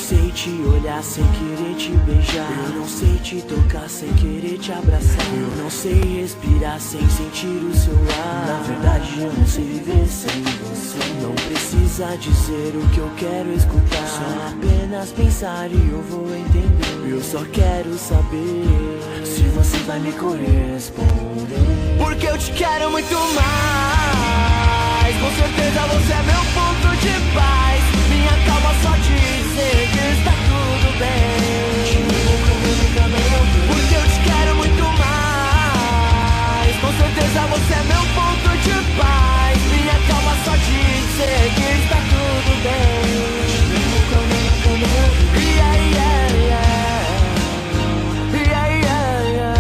sei te olhar sem querer te beijar. Eu não sei te tocar sem querer te abraçar. Eu não sei respirar sem sentir o seu ar. Na verdade eu não sei viver sem você. Não precisa dizer o que eu quero escutar, só apenas pensar e eu vou entender. Eu só quero saber se você vai me corresponder, porque eu te quero muito mais. Com certeza você é meu ponto de paz. Minha calma só dizer que está tudo bem. Porque eu te quero muito mais. Com certeza você é meu ponto de paz. Minha calma só dizer que está tudo bem. Yeah, yeah, yeah. Yeah, yeah, yeah.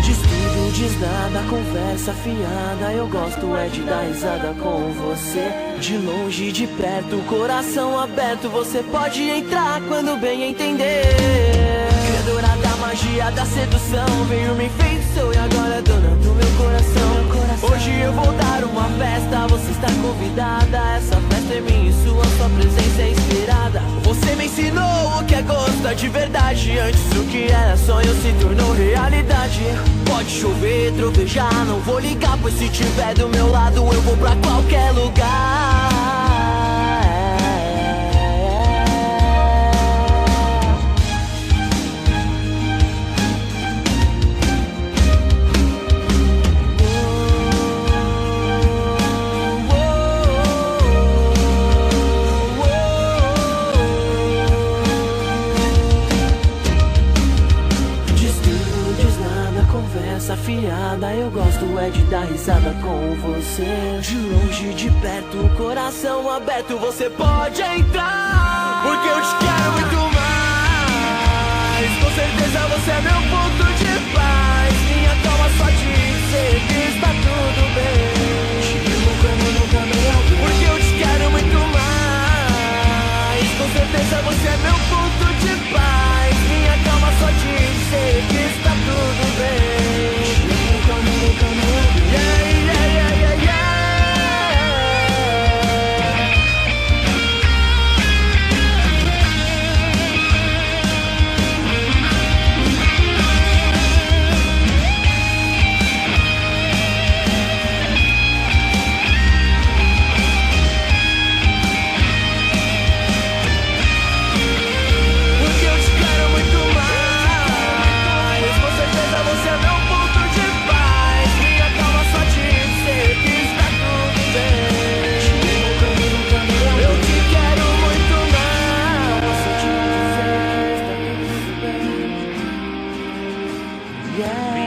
Diz tudo, diz nada, conversa fiada. Eu gosto é de dar risada com você. De longe, de perto, coração aberto. Você pode entrar quando bem entender. Criadora da magia, da sedução, veio me enfeitiçou e agora é dona do meu coração. Hoje eu vou dar uma festa, você está convidada. Essa festa é minha e sua presença é inspirada. Você me ensinou o que é gosto de verdade. Antes o que era sonho se tornou realidade. Pode chover, trovejar, não vou ligar, pois se tiver do meu lado eu vou pra qualquer lugar. Afiada, eu gosto é de dar risada com você. De longe, de perto, coração aberto, você pode entrar, porque eu te quero muito mais. Com certeza você é meu ponto de paz. Minha calma só dizer que está tudo bem. Te amo como nunca me amei, porque eu te quero muito mais. Com certeza você é meu ponto de paz. Minha calma só dizer que está tudo bem. Yeah.